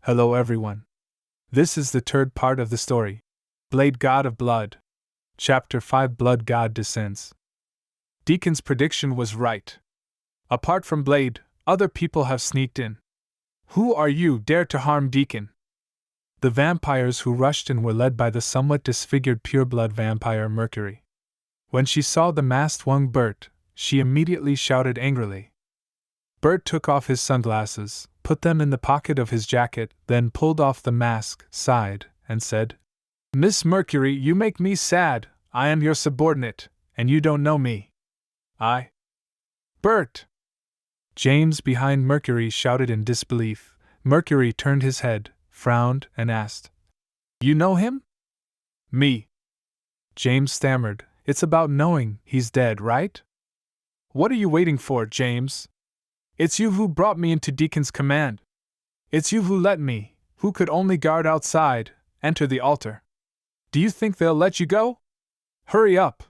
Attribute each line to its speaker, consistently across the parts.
Speaker 1: Hello everyone. This is the third part of the story. Blade God of Blood. Chapter 5 Blood God Descends. Deacon's prediction was right. Apart from Blade, other people have sneaked in. Who are you dare to harm Deacon? The vampires who rushed in were led by the somewhat disfigured pureblood vampire Mercury. When she saw the masked young Bert, she immediately shouted angrily. Bert took off his sunglasses, put them in the pocket of his jacket, then pulled off the mask, sighed, and said, "Miss Mercury, you make me sad. I am your subordinate, and you don't know me." "I?" "Bert!" James behind Mercury shouted in disbelief. Mercury turned his head, frowned, and asked, "You know him?" "Me?" James stammered. "It's about knowing he's dead, right?" "What are you waiting for, James? It's you who brought me into Deacon's command. It's you who let me, who could only guard outside, enter the altar. Do you think they'll let you go? Hurry up!"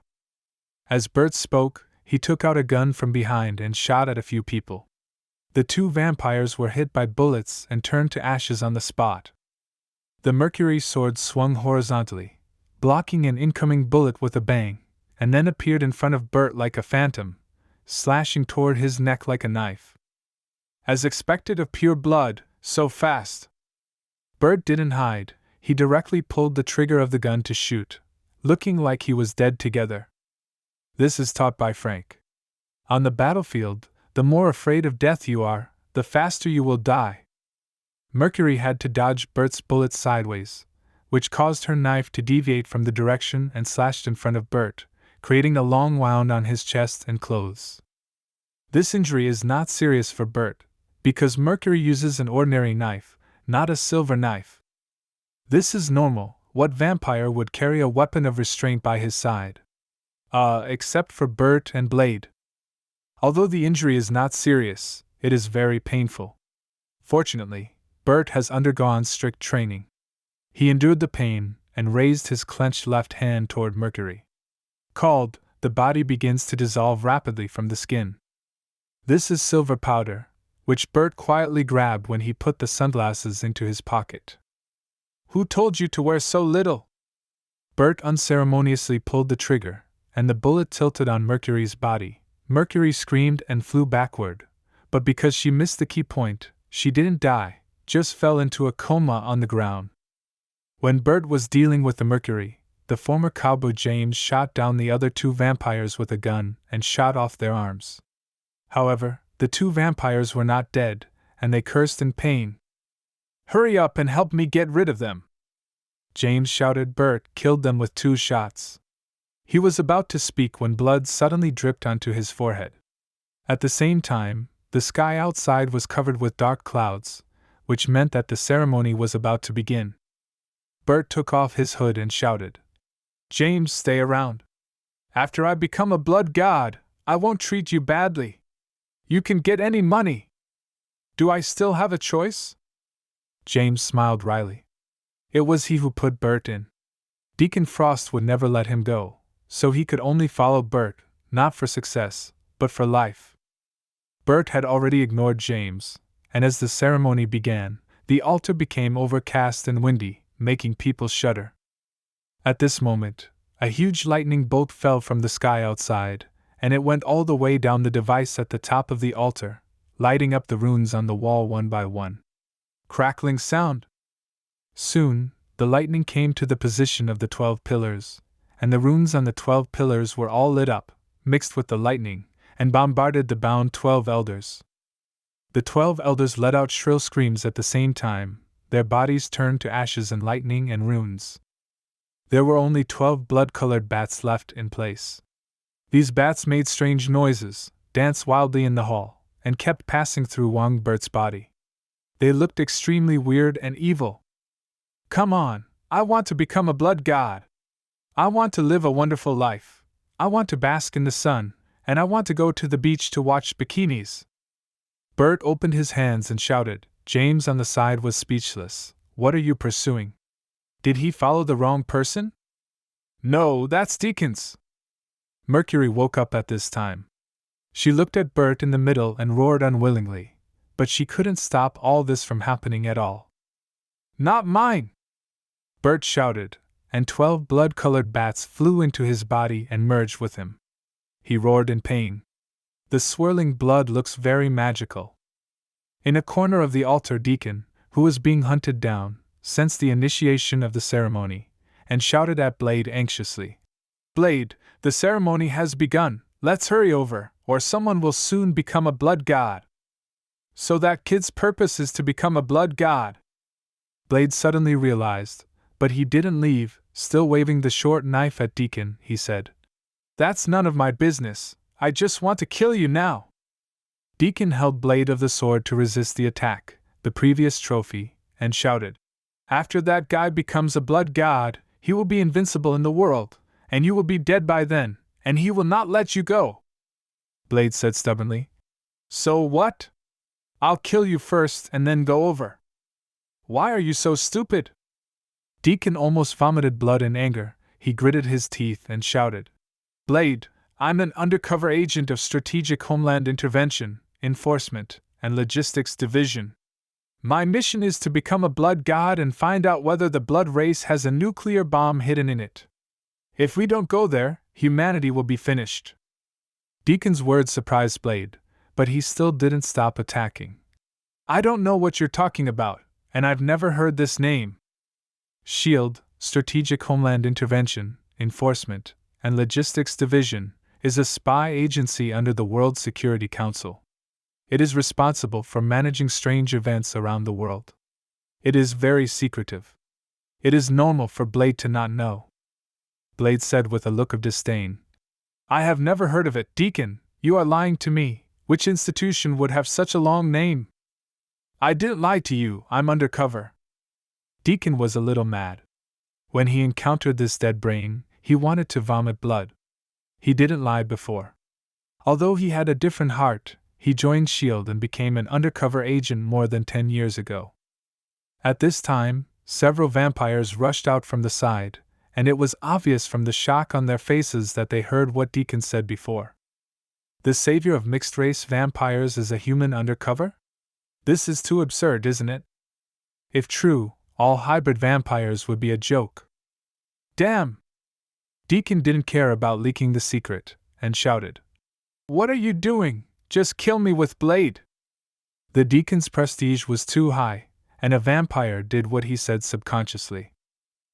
Speaker 1: As Bert spoke, he took out a gun from behind and shot at a few people. The two vampires were hit by bullets and turned to ashes on the spot. The Mercury sword swung horizontally, blocking an incoming bullet with a bang, and then appeared in front of Bert like a phantom, slashing toward his neck like a knife. As expected of pure blood, so fast. Bert didn't hide, he directly pulled the trigger of the gun to shoot, looking like he was dead together. This is taught by Frank. On the battlefield, the more afraid of death you are, the faster you will die. Mercury had to dodge Bert's bullet sideways, which caused her knife to deviate from the direction and slashed in front of Bert, creating a long wound on his chest and clothes. This injury is not serious for Bert, because Mercury uses an ordinary knife, not a silver knife. This is normal. What vampire would carry a weapon of restraint by his side? Except for Bert and Blade. Although the injury is not serious, it is very painful. Fortunately, Bert has undergone strict training. He endured the pain and raised his clenched left hand toward Mercury. Called, the body begins to dissolve rapidly from the skin. This is silver powder, which Bert quietly grabbed when he put the sunglasses into his pocket. "Who told you to wear so little?" Bert unceremoniously pulled the trigger, and the bullet tilted on Mercury's body. Mercury screamed and flew backward, but because she missed the key point, she didn't die, just fell into a coma on the ground. When Bert was dealing with the Mercury, the former cowboy James shot down the other two vampires with a gun and shot off their arms. However, the two vampires were not dead, and they cursed in pain. "Hurry up and help me get rid of them!" James shouted. Bert killed them with 2 shots. He was about to speak when blood suddenly dripped onto his forehead. At the same time, the sky outside was covered with dark clouds, which meant that the ceremony was about to begin. Bert took off his hood and shouted, "James, stay around. After I become a blood god, I won't treat you badly. You can get any money. Do I still have a choice?" James smiled wryly. It was he who put Bert in. Deacon Frost would never let him go, so he could only follow Bert, not for success, but for life. Bert had already ignored James, and as the ceremony began, the altar became overcast and windy, making people shudder. At this moment, a huge lightning bolt fell from the sky outside, and it went all the way down the device at the top of the altar, lighting up the runes on the wall one by one. Crackling sound! Soon, the lightning came to the position of the 12 pillars, and the runes on the 12 pillars were all lit up, mixed with the lightning, and bombarded the bound 12 elders. The 12 elders let out shrill screams at the same time, their bodies turned to ashes and lightning and runes. There were only 12 blood-colored bats left in place. These bats made strange noises, danced wildly in the hall, and kept passing through Wang Bert's body. They looked extremely weird and evil. "Come on, I want to become a blood god. I want to live a wonderful life. I want to bask in the sun, and I want to go to the beach to watch bikinis." Bert opened his hands and shouted. James on the side was speechless. "What are you pursuing? Did he follow the wrong person?" "No, that's Deacon's." Mercury woke up at this time. She looked at Bert in the middle and roared unwillingly, but she couldn't stop all this from happening at all. Not mine! Bert shouted, and 12 blood-colored bats flew into his body and merged with him. He roared in pain. The swirling blood looks very magical. In a corner of the altar, Deacon, who was being hunted down, sensed the initiation of the ceremony, and shouted at Blade anxiously. Blade, the ceremony has begun, let's hurry over, or someone will soon become a blood god. So that kid's purpose is to become a blood god. Blade suddenly realized, but he didn't leave, still waving the short knife at Deacon, he said. That's none of my business, I just want to kill you now. Deacon held blade of the sword to resist the attack, the previous trophy, and shouted. After that guy becomes a blood god, he will be invincible in the world, and you will be dead by then, and he will not let you go. Blade said stubbornly. So what? I'll kill you first and then go over. Why are you so stupid? Deacon almost vomited blood in anger. He gritted his teeth and shouted. Blade, I'm an undercover agent of Strategic Homeland Intervention, Enforcement, and Logistics Division. My mission is to become a blood god and find out whether the blood race has a nuclear bomb hidden in it. If we don't go there, humanity will be finished. Deacon's words surprised Blade, but he still didn't stop attacking. I don't know what you're talking about, and I've never heard this name. SHIELD, Strategic Homeland Intervention, Enforcement, and Logistics Division, is a spy agency under the World Security Council. It is responsible for managing strange events around the world. It is very secretive. It is normal for Blade to not know. Blade said with a look of disdain. I have never heard of it, Deacon, you are lying to me. Which institution would have such a long name? I didn't lie to you, I'm undercover. Deacon was a little mad. When he encountered this dead brain, he wanted to vomit blood. He didn't lie before. Although he had a different heart, he joined SHIELD and became an undercover agent more than 10 years ago. At this time, several vampires rushed out from the side, and it was obvious from the shock on their faces that they heard what Deacon said before. The savior of mixed-race vampires is a human undercover? This is too absurd, isn't it? If true, all hybrid vampires would be a joke. Damn! Deacon didn't care about leaking the secret, and shouted. What are you doing? Just kill me with blade! The Deacon's prestige was too high, and a vampire did what he said subconsciously.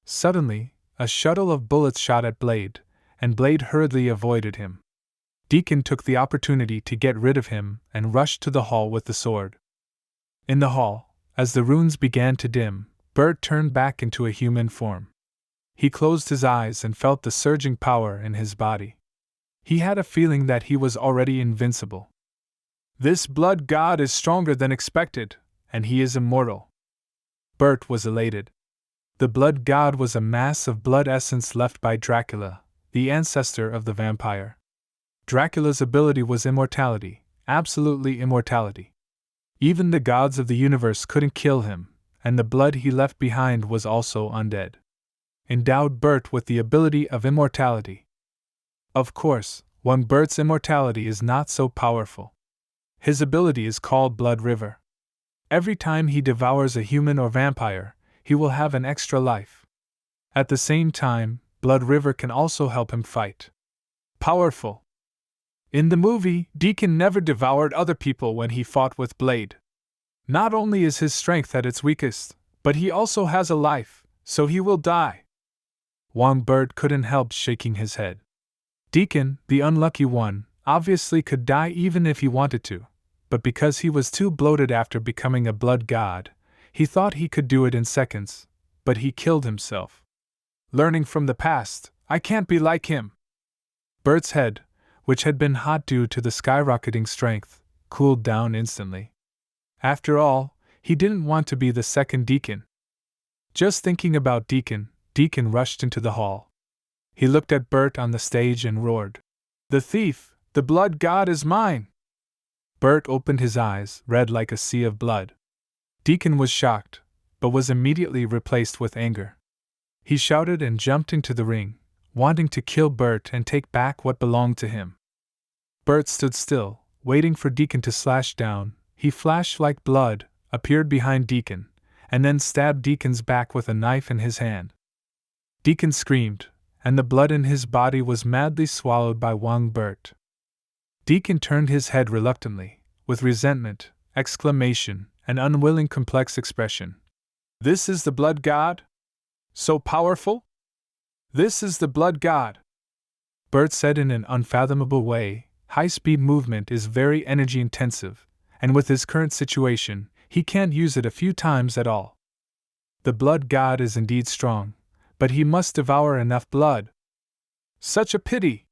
Speaker 1: Suddenly, a shuttle of bullets shot at Blade, and Blade hurriedly avoided him. Deacon took the opportunity to get rid of him and rushed to the hall with the sword. In the hall, as the runes began to dim, Bert turned back into a human form. He closed his eyes and felt the surging power in his body. He had a feeling that he was already invincible. This blood god is stronger than expected, and he is immortal. Bert was elated. The blood god was a mass of blood essence left by Dracula, the ancestor of the vampire. Dracula's ability was immortality, absolutely immortality. Even the gods of the universe couldn't kill him, and the blood he left behind was also undead. Endowed Bert with the ability of immortality. Of course, Bert's immortality is not so powerful. His ability is called Blood River. Every time he devours a human or vampire, he will have an extra life. At the same time, Blood River can also help him fight. Powerful. In the movie, Deacon never devoured other people when he fought with Blade. Not only is his strength at its weakest, but he also has a life, so he will die. Bert couldn't help shaking his head. Deacon, the unlucky one, obviously could die even if he wanted to, but because he was too bloated after becoming a blood god, he thought he could do it in seconds, but he killed himself. Learning from the past, I can't be like him. Bert's head, which had been hot due to the skyrocketing strength, cooled down instantly. After all, he didn't want to be the second Deacon. Just thinking about Deacon rushed into the hall. He looked at Bert on the stage and roared. The thief, the blood god is mine! Bert opened his eyes, red like a sea of blood. Deacon was shocked, but was immediately replaced with anger. He shouted and jumped into the ring, wanting to kill Bert and take back what belonged to him. Bert stood still, waiting for Deacon to slash down. He flashed like blood, appeared behind Deacon, and then stabbed Deacon's back with a knife in his hand. Deacon screamed, and the blood in his body was madly swallowed by Wang Bert. Deacon turned his head reluctantly, with resentment, exclamation, and unwilling complex expression. "This is the blood god? So powerful? This is the blood god!" Bert said in an unfathomable way. High-speed movement is very energy-intensive, and with his current situation, he can't use it a few times at all. The blood god is indeed strong, but he must devour enough blood. Such a pity!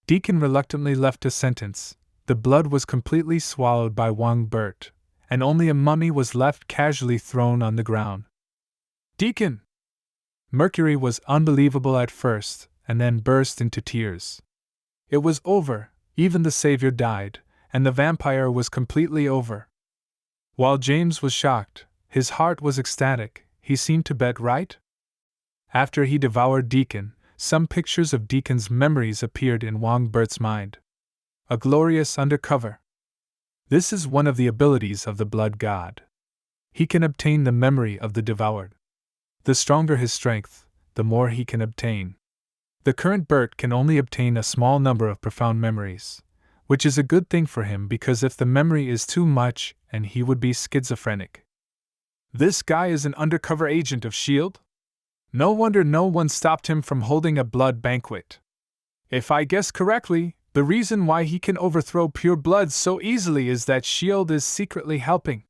Speaker 1: Deacon reluctantly left a sentence. The blood was completely swallowed by Wang Bert, and only a mummy was left casually thrown on the ground. "Deacon!" Mercury was unbelievable at first, and then burst into tears. It was over, even the savior died, and the vampire was completely over. While James was shocked, his heart was ecstatic. He seemed to bet right. After he devoured Deacon, some pictures of Deacon's memories appeared in Wang Bert's mind. A glorious undercover. This is one of the abilities of the blood god. He can obtain the memory of the devoured. The stronger his strength, the more he can obtain. The current Bert can only obtain a small number of profound memories, which is a good thing for him because if the memory is too much, and he would be schizophrenic. This guy is an undercover agent of S.H.I.E.L.D.? No wonder no one stopped him from holding a blood banquet. If I guess correctly, the reason why he can overthrow pure blood so easily is that S.H.I.E.L.D. is secretly helping.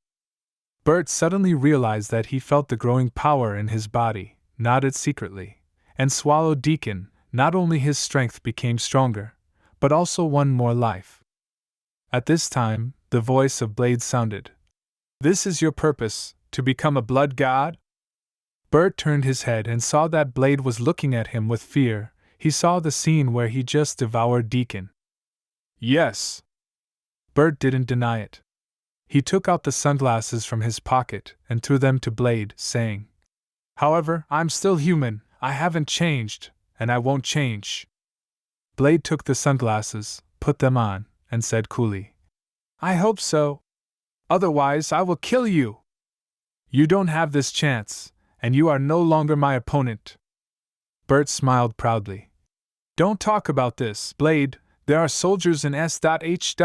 Speaker 1: Bert suddenly realized that he felt the growing power in his body, nodded secretly, and swallowed Deacon. Not only his strength became stronger, but also won more life. At this time, the voice of Blade sounded. "This is your purpose, to become a blood god?" Bert turned his head and saw that Blade was looking at him with fear. He saw the scene where he just devoured Deacon. "Yes." Bert didn't deny it. He took out the sunglasses from his pocket and threw them to Blade, saying, "However, I'm still human, I haven't changed, and I won't change." Blade took the sunglasses, put them on, and said coolly, "I hope so. Otherwise I will kill you. You don't have this chance, and you are no longer my opponent." Bert smiled proudly. "Don't talk about this, Blade. There are soldiers in S.H.I.E.L.D.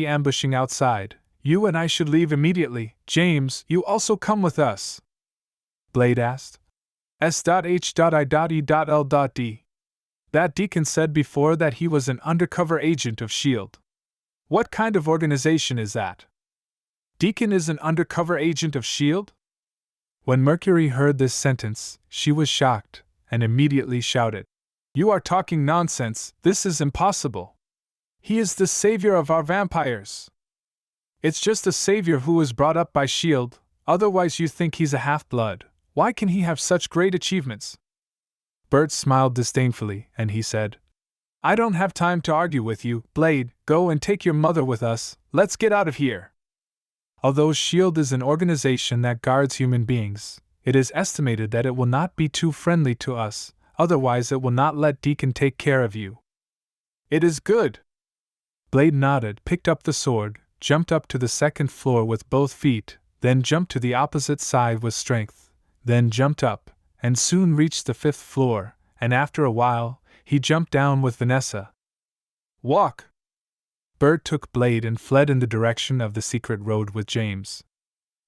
Speaker 1: ambushing outside. You and I should leave immediately. James, you also come with us?" Blade asked. S.H.I.E.L.D. That Deacon said before that he was an undercover agent of S.H.I.E.L.D. What kind of organization is that? Deacon is an undercover agent of S.H.I.E.L.D.? When Mercury heard this sentence, she was shocked, and immediately shouted, "You are talking nonsense, this is impossible. He is the savior of our vampires. It's just a savior who was brought up by S.H.I.E.L.D., otherwise you think he's a half-blood. Why can he have such great achievements?" Bert smiled disdainfully, and he said, "I don't have time to argue with you, Blade. Go and take your mother with us. Let's get out of here." Although S.H.I.E.L.D. is an organization that guards human beings, it is estimated that it will not be too friendly to us, otherwise it will not let Deacon take care of you. "It is good." Blade nodded, picked up the sword, jumped up to the second floor with both feet, then jumped to the opposite side with strength, then jumped up, and soon reached the 5th floor, and after a while, he jumped down with Vanessa. "Walk!" Bert took Blade and fled in the direction of the secret road with James.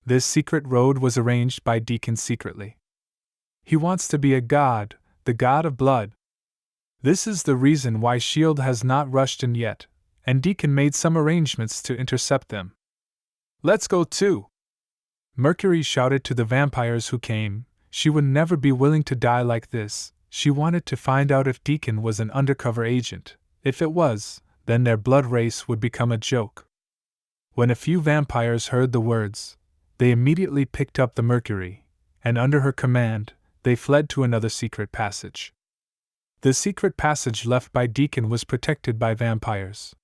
Speaker 1: This secret road was arranged by Deacon secretly. He wants to be a god, the god of blood. This is the reason why S.H.I.E.L.D. has not rushed in yet, and Deacon made some arrangements to intercept them. "Let's go too!" Mercury shouted to the vampires who came. She would never be willing to die like this. She wanted to find out if Deacon was an undercover agent. If it was, then their blood race would become a joke. When a few vampires heard the words, they immediately picked up the Mercury, and under her command, they fled to another secret passage. The secret passage left by Deacon was protected by vampires.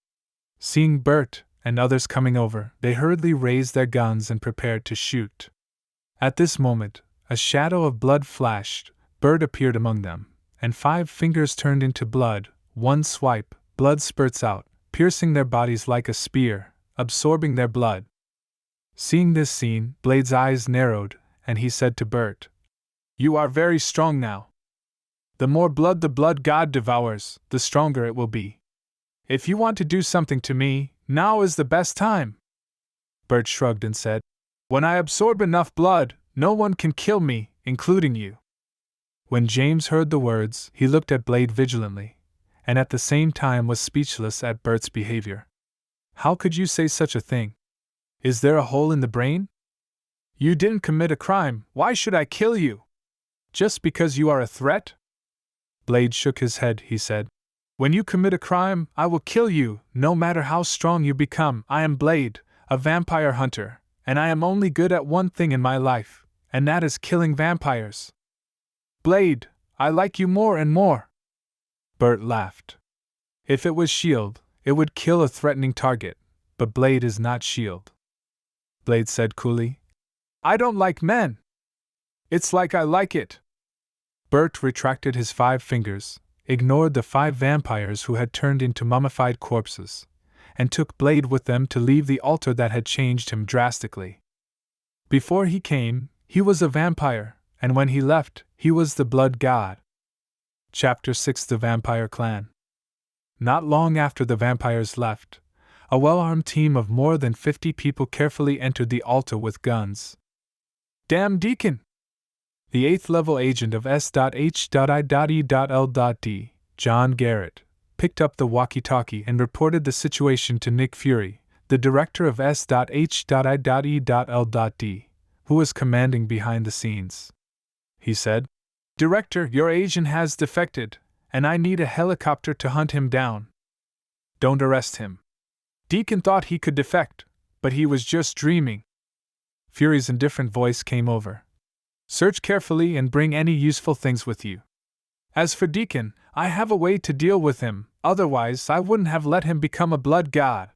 Speaker 1: Seeing Bert and others coming over, they hurriedly raised their guns and prepared to shoot. At this moment, a shadow of blood flashed. Bert appeared among them, and 5 fingers turned into blood. One swipe, blood spurts out, piercing their bodies like a spear, absorbing their blood. Seeing this scene, Blade's eyes narrowed, and he said to Bert, "You are very strong now. The more blood the blood god devours, the stronger it will be. If you want to do something to me, now is the best time." Bert shrugged and said, "When I absorb enough blood, no one can kill me, including you." When James heard the words, he looked at Blade vigilantly, and at the same time was speechless at Bert's behavior. "How could you say such a thing? Is there a hole in the brain? You didn't commit a crime, why should I kill you? Just because you are a threat?" Blade shook his head, he said. "When you commit a crime, I will kill you, no matter how strong you become. I am Blade, a vampire hunter, and I am only good at one thing in my life, and that is killing vampires. Blade, I like you more and more." Bert laughed. If it was S.H.I.E.L.D., it would kill a threatening target, but Blade is not S.H.I.E.L.D. Blade said coolly, "I don't like men. It's like I like it." Bert retracted his 5 fingers, ignored the 5 vampires who had turned into mummified corpses, and took Blade with them to leave the altar that had changed him drastically. Before he came, he was a vampire, and when he left, he was the blood god. Chapter 6: The Vampire Clan. Not long after the vampires left, a well-armed team of more than 50 people carefully entered the altar with guns. "Damn Deacon!" The 8th level agent of S.H.I.E.L.D., John Garrett, picked up the walkie-talkie and reported the situation to Nick Fury, the director of S.H.I.E.L.D., who was commanding behind the scenes. He said, "Director, your agent has defected, and I need a helicopter to hunt him down. Don't arrest him. Deacon thought he could defect, but he was just dreaming." Fury's indifferent voice came over. "Search carefully and bring any useful things with you. As for Deacon, I have a way to deal with him, otherwise I wouldn't have let him become a blood god."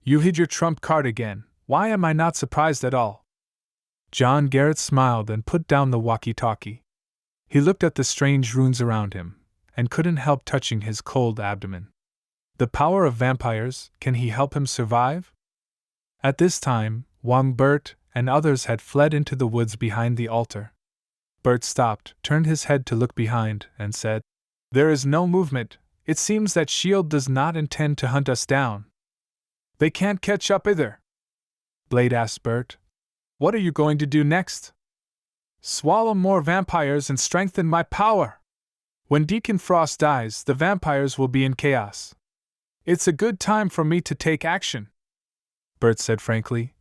Speaker 1: "You hid your trump card again, why am I not surprised at all?" John Garrett smiled and put down the walkie-talkie. He looked at the strange runes around him, and couldn't help touching his cold abdomen. The power of vampires, can he help him survive? At this time, Wong, Bert, and others had fled into the woods behind the altar. Bert stopped, turned his head to look behind, and said, "There is no movement. It seems that S.H.I.E.L.D. does not intend to hunt us down." "They can't catch up either?" Blade asked Bert. "What are you going to do next?" "Swallow more vampires and strengthen my power. When Deacon Frost dies, the vampires will be in chaos. It's a good time for me to take action," Bert said frankly.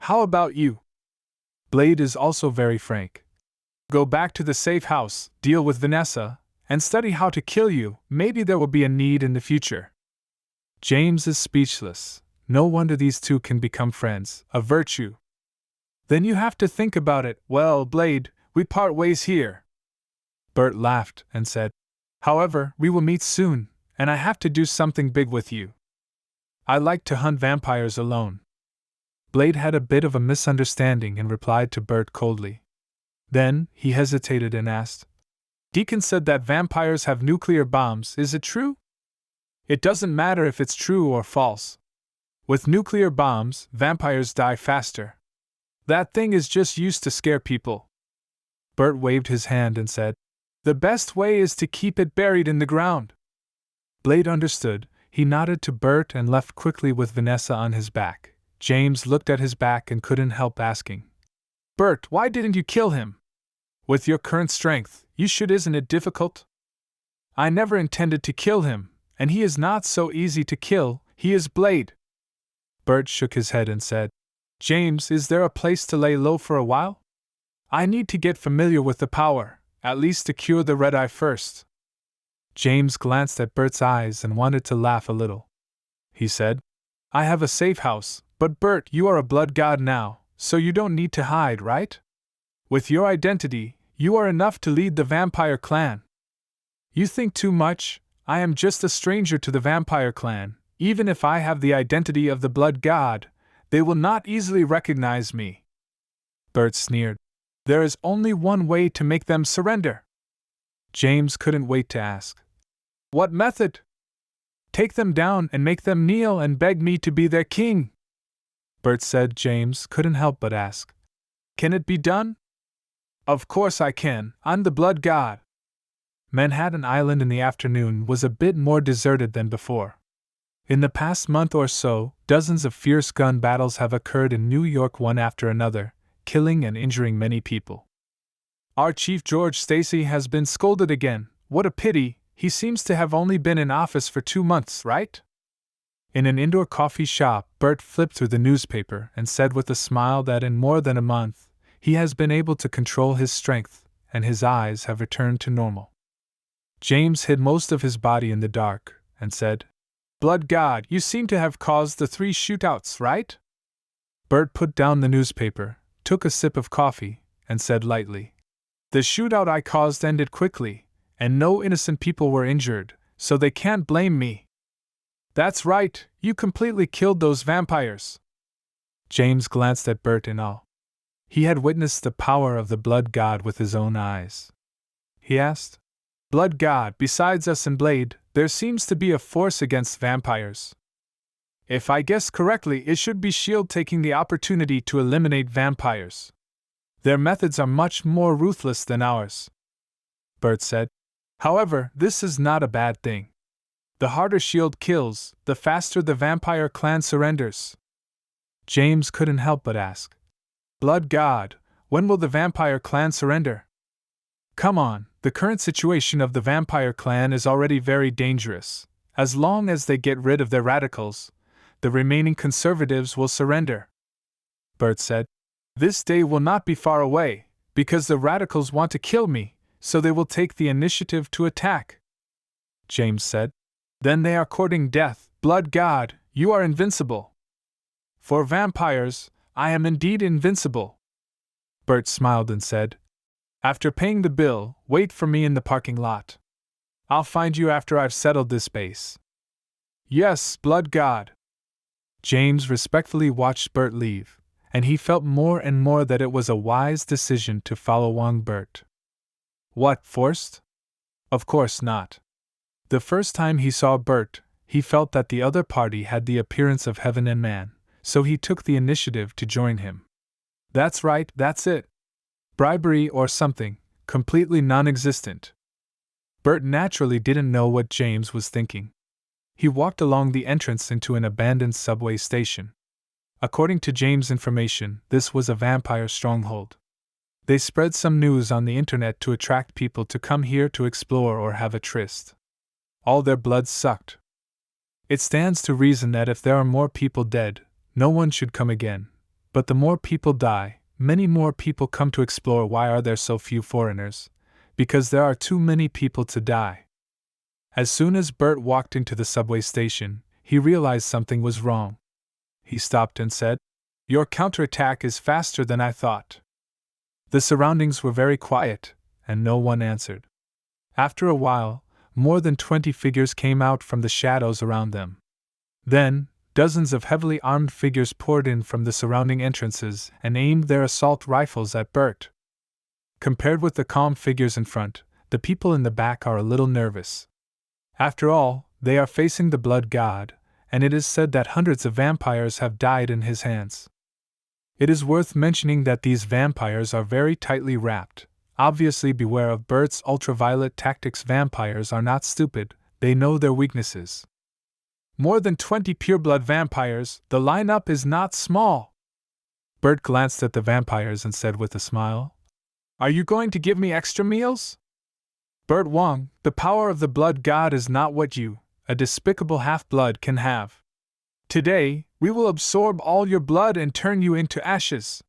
Speaker 1: "How about you?" Blade is also very frank. "Go back to the safe house, deal with Vanessa, and study how to kill you. Maybe there will be a need in the future." James is speechless. No wonder these two can become friends, a virtue. "Then you have to think about it. Well, Blade, we part ways here." Bert laughed and said, "However, we will meet soon, and I have to do something big with you. I like to hunt vampires alone." Blade had a bit of a misunderstanding and replied to Bert coldly. Then, he hesitated and asked, "Deacon said that vampires have nuclear bombs, is it true?" "It doesn't matter if it's true or false. With nuclear bombs, vampires die faster. That thing is just used to scare people." Bert waved his hand and said, "The best way is to keep it buried in the ground." Blade understood. He nodded to Bert and left quickly with Vanessa on his back. James looked at his back and couldn't help asking, "Bert, why didn't you kill him? With your current strength, you should. Isn't it difficult?" "I never intended to kill him, and he is not so easy to kill. He is Blade." Bert shook his head and said, "James, is there a place to lay low for a while? I need to get familiar with the power, at least to cure the red eye first." James glanced at Bert's eyes and wanted to laugh a little. He said, "I have a safe house, but Bert, you are a blood god now, so you don't need to hide, right? With your identity, you are enough to lead the vampire clan." "You think too much. I am just a stranger to the vampire clan. Even if I have the identity of the blood god, they will not easily recognize me." Bert sneered. "There is only one way to make them surrender." James couldn't wait to ask, "What method?" "Take them down and make them kneel and beg me to be their king." Bert said. James couldn't help but ask, "Can it be done?" "Of course I can, I'm the blood god." Manhattan Island in the afternoon was a bit more deserted than before. In the past month or so, dozens of fierce gun battles have occurred in New York one after another, killing and injuring many people. "Our chief George Stacy has been scolded again. What a pity, he seems to have only been in office for 2 months, right?" In an indoor coffee shop, Bert flipped through the newspaper and said with a smile that in more than a month, he has been able to control his strength, and his eyes have returned to normal. James hid most of his body in the dark, and said, "Blood god, you seem to have caused the 3 shootouts, right?" Bert put down the newspaper, took a sip of coffee, and said lightly, "The shootout I caused ended quickly, and no innocent people were injured, so they can't blame me." "That's right, you completely killed those vampires." James glanced at Bert in awe. He had witnessed the power of the blood god with his own eyes. He asked, "Blood god, besides us and Blade, there seems to be a force against vampires. If I guess correctly, it should be S.H.I.E.L.D. taking the opportunity to eliminate vampires. Their methods are much more ruthless than ours." Bert said, "However, this is not a bad thing. The harder S.H.I.E.L.D. kills, the faster the vampire clan surrenders." James couldn't help but ask, "Blood god, when will the vampire clan surrender?" "Come on, the current situation of the vampire clan is already very dangerous. As long as they get rid of their radicals, the remaining conservatives will surrender." Bert said, "This day will not be far away, because the radicals want to kill me, so they will take the initiative to attack." James said, "Then they are courting death. Blood god, you are invincible." "For vampires, I am indeed invincible." Bert smiled and said, "After paying the bill, wait for me in the parking lot. I'll find you after I've settled this base." "Yes, blood god." James respectfully watched Bert leave, and he felt more and more that it was a wise decision to follow Wong Bert. What, forced? Of course not. The first time he saw Bert, he felt that the other party had the appearance of heaven and man, so he took the initiative to join him. That's right, that's it. Bribery or something, completely non-existent. Bert naturally didn't know what James was thinking. He walked along the entrance into an abandoned subway station. According to James' information, this was a vampire stronghold. They spread some news on the internet to attract people to come here to explore or have a tryst. All their blood sucked. It stands to reason that if there are more people dead, no one should come again. But the more people die, many more people come to explore. Why are there so few foreigners? Because there are too many people to die. As soon as Bert walked into the subway station, he realized something was wrong. He stopped and said, "Your counterattack is faster than I thought." The surroundings were very quiet, and no one answered. After a while, more than 20 figures came out from the shadows around them. Then, dozens of heavily armed figures poured in from the surrounding entrances and aimed their assault rifles at Bert. Compared with the calm figures in front, the people in the back are a little nervous. After all, they are facing the blood god, and it is said that hundreds of vampires have died in his hands. It is worth mentioning that these vampires are very tightly wrapped. Obviously, beware of Bert's ultraviolet tactics. Vampires are not stupid, they know their weaknesses. More than 20 pureblood vampires, the lineup is not small. Bert glanced at the vampires and said with a smile, "Are you going to give me extra meals?" "Bert Wong, the power of the blood god is not what you, a despicable half-blood, can have. Today, we will absorb all your blood and turn you into ashes."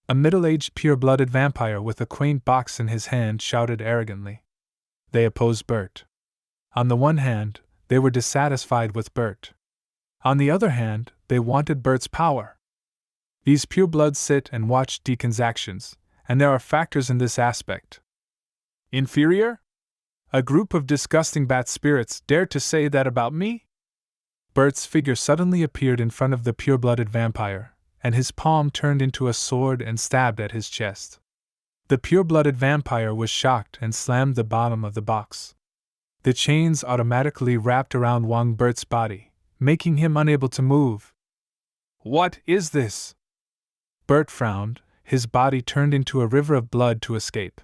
Speaker 1: A middle-aged pure-blooded vampire with a quaint box in his hand shouted arrogantly. They opposed Bert. On the one hand, they were dissatisfied with Bert. On the other hand, they wanted Bert's power. These purebloods sit and watch Deacon's actions, and there are factors in this aspect. Inferior? A group of disgusting bat spirits dared to say that about me? Bert's figure suddenly appeared in front of the pure-blooded vampire, and his palm turned into a sword and stabbed at his chest. The pure-blooded vampire was shocked and slammed the bottom of the box. The chains automatically wrapped around Wong Bert's body, making him unable to move. What is this? Bert frowned, his body turned into a river of blood to escape.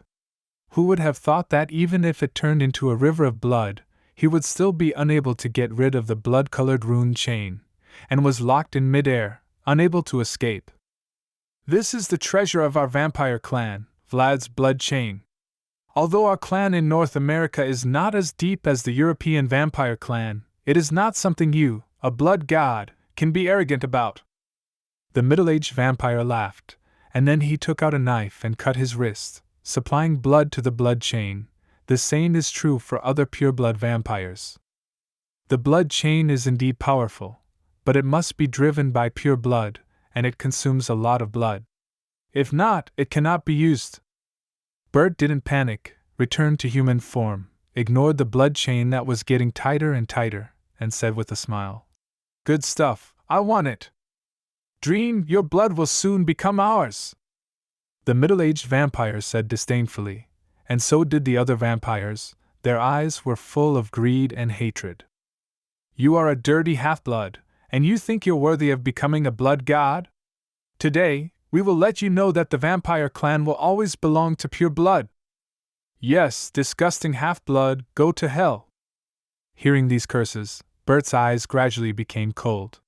Speaker 1: Who would have thought that even if it turned into a river of blood, he would still be unable to get rid of the blood-colored rune chain, and was locked in midair, unable to escape. This is the treasure of our vampire clan, Vlad's blood chain. Although our clan in North America is not as deep as the European vampire clan, it is not something you, a blood god, can be arrogant about. The middle-aged vampire laughed, and then he took out a knife and cut his wrist, supplying blood to the blood chain. The same is true for other pure-blood vampires. The blood chain is indeed powerful, but it must be driven by pure blood, and it consumes a lot of blood. If not, it cannot be used. Bert didn't panic, returned to human form, ignored the blood chain that was getting tighter and tighter, and said with a smile, "Good stuff, I want it. Dream, your blood will soon become ours." The middle-aged vampire said disdainfully, and so did the other vampires. Their eyes were full of greed and hatred. "You are a dirty half-blood, and you think you're worthy of becoming a blood god? Today, we will let you know that the vampire clan will always belong to pure blood. Yes, disgusting half-blood, go to hell." Hearing these curses, Bert's eyes gradually became cold.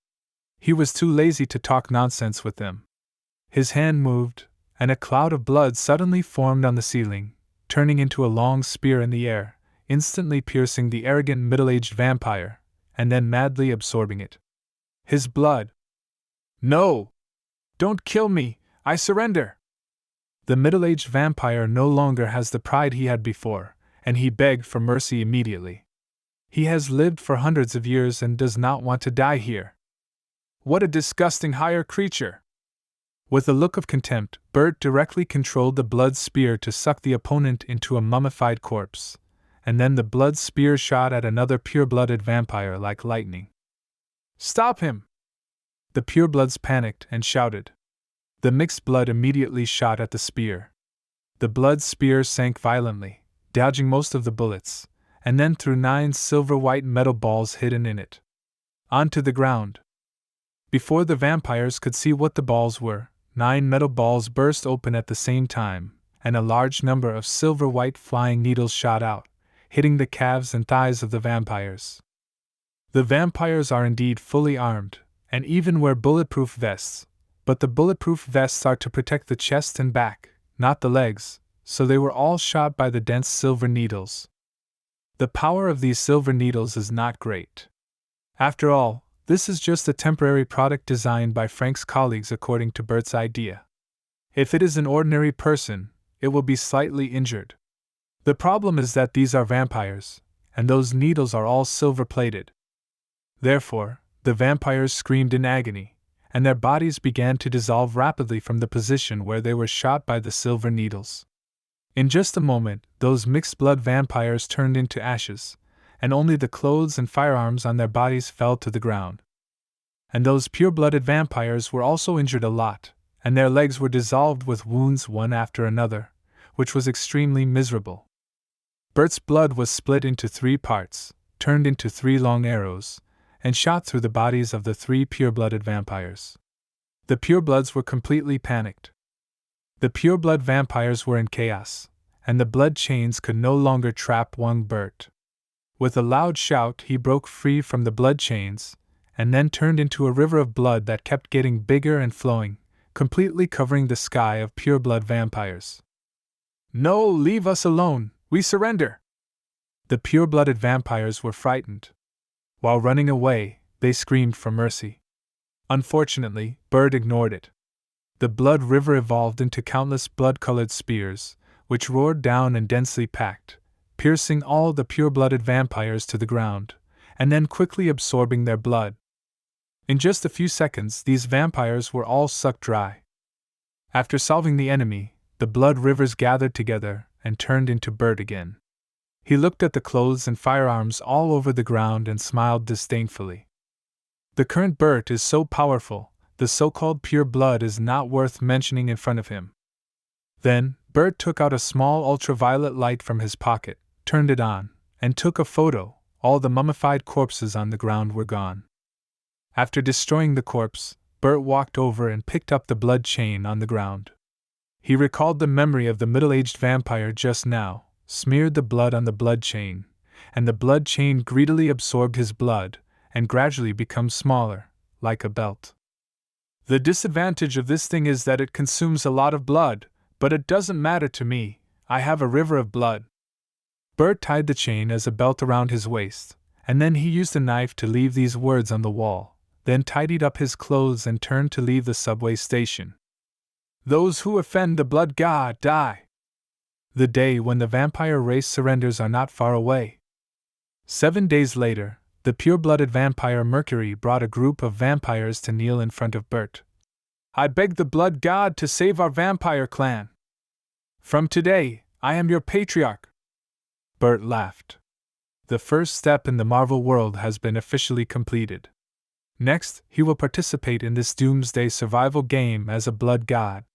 Speaker 1: He was too lazy to talk nonsense with them. His hand moved, and a cloud of blood suddenly formed on the ceiling, turning into a long spear in the air, instantly piercing the arrogant middle-aged vampire, and then madly absorbing it. His blood. "No! Don't kill me! I surrender!" The middle-aged vampire no longer has the pride he had before, and he begged for mercy immediately. He has lived for hundreds of years and does not want to die here. What a disgusting higher creature! With a look of contempt, Bert directly controlled the blood spear to suck the opponent into a mummified corpse, and then the blood spear shot at another pure-blooded vampire like lightning. "Stop him!" The purebloods panicked and shouted. The mixed blood immediately shot at the spear. The blood spear sank violently, dodging most of the bullets, and then threw 9 silver-white metal balls hidden in it onto the ground. Before the vampires could see what the balls were, 9 metal balls burst open at the same time, and a large number of silver-white flying needles shot out, hitting the calves and thighs of the vampires. The vampires are indeed fully armed, and even wear bulletproof vests, but the bulletproof vests are to protect the chest and back, not the legs, so they were all shot by the dense silver needles. The power of these silver needles is not great. After all, this is just a temporary product designed by Frank's colleagues according to Bert's idea. If it is an ordinary person, it will be slightly injured. The problem is that these are vampires, and those needles are all silver-plated. Therefore, the vampires screamed in agony, and their bodies began to dissolve rapidly from the position where they were shot by the silver needles. In just a moment, those mixed-blood vampires turned into ashes, and only the clothes and firearms on their bodies fell to the ground. And those pure-blooded vampires were also injured a lot, and their legs were dissolved with wounds one after another, which was extremely miserable. Bert's blood was split into 3 parts, turned into 3 long arrows, and shot through the bodies of the 3 pure-blooded vampires. The purebloods were completely panicked. The pure-blood vampires were in chaos, and the blood chains could no longer trap one Bert. With a loud shout, he broke free from the blood chains, and then turned into a river of blood that kept getting bigger and flowing, completely covering the sky of pure-blood vampires. "No, leave us alone, we surrender!" The pure-blooded vampires were frightened. While running away, they screamed for mercy. Unfortunately, Bert ignored it. The blood river evolved into countless blood-colored spears, which roared down and densely packed, piercing all the pure-blooded vampires to the ground, and then quickly absorbing their blood. In just a few seconds, these vampires were all sucked dry. After solving the enemy, the blood rivers gathered together and turned into Bert again. He looked at the clothes and firearms all over the ground and smiled disdainfully. The current Bert is so powerful, the so-called pure blood is not worth mentioning in front of him. Then, Bert took out a small ultraviolet light from his pocket, turned it on, and took a photo. All the mummified corpses on the ground were gone. After destroying the corpse, Bert walked over and picked up the blood chain on the ground. He recalled the memory of the middle-aged vampire just now, smeared the blood on the blood chain, and the blood chain greedily absorbed his blood, and gradually became smaller, like a belt. The disadvantage of this thing is that it consumes a lot of blood, but it doesn't matter to me, I have a river of blood. Bert tied the chain as a belt around his waist, and then he used a knife to leave these words on the wall, then tidied up his clothes and turned to leave the subway station. Those who offend the blood god die. The day when the vampire race surrenders are not far away. 7 days later, the pure-blooded vampire Mercury brought a group of vampires to kneel in front of Bert. I beg the blood god to save our vampire clan. From today, I am your patriarch. Bert laughed. The first step in the Marvel world has been officially completed. Next, he will participate in this doomsday survival game as a blood god.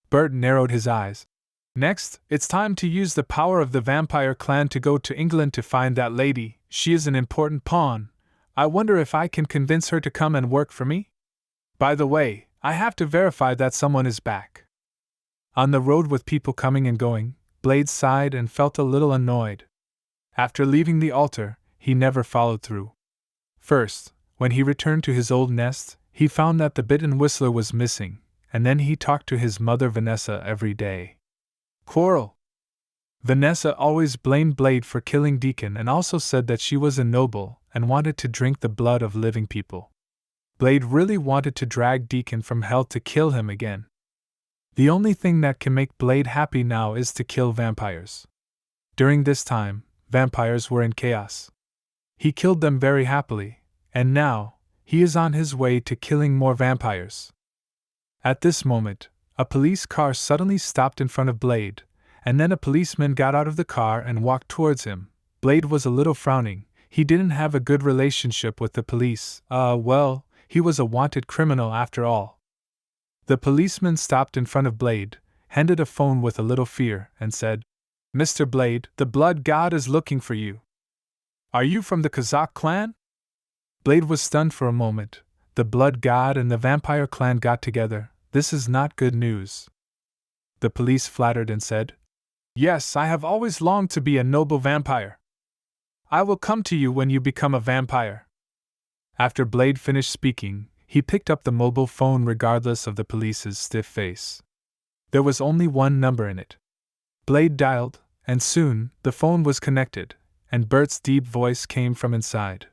Speaker 1: Bert narrowed his eyes. Next, it's time to use the power of the vampire clan to go to England to find that lady. She is an important pawn. I wonder if I can convince her to come and work for me? By the way, I have to verify that someone is back. On the road with people coming and going, Blade sighed and felt a little annoyed. After leaving the altar, he never followed through. First, when he returned to his old nest, he found that the bitten whistler was missing, and then he talked to his mother Vanessa every day. Quarrel. Vanessa always blamed Blade for killing Deacon and also said that she was a noble and wanted to drink the blood of living people. Blade really wanted to drag Deacon from hell to kill him again. The only thing that can make Blade happy now is to kill vampires. During this time, vampires were in chaos. He killed them very happily, and now, he is on his way to killing more vampires. At this moment, a police car suddenly stopped in front of Blade, and then a policeman got out of the car and walked towards him. Blade was a little frowning. He didn't have a good relationship with the police. He was a wanted criminal after all. The policeman stopped in front of Blade, handed a phone with a little fear, and said, Mr. Blade, the blood god is looking for you. Are you from the Kazakh clan? Blade was stunned for a moment. The blood god and the vampire clan got together. This is not good news. The police flattered and said, Yes, I have always longed to be a noble vampire. I will come to you when you become a vampire. After Blade finished speaking, he picked up the mobile phone regardless of the police's stiff face. There was only one number in it. Blade dialed, and soon, the phone was connected, and Bert's deep voice came from inside.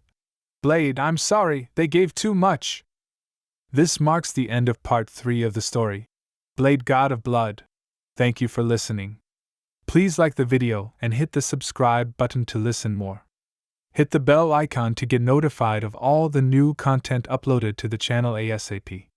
Speaker 1: Blade, I'm sorry, they gave too much. This marks the end of part 3 of the story. Blade God of Blood. Thank you for listening. Please like the video and hit the subscribe button to listen more. Hit the bell icon to get notified of all the new content uploaded to the channel ASAP.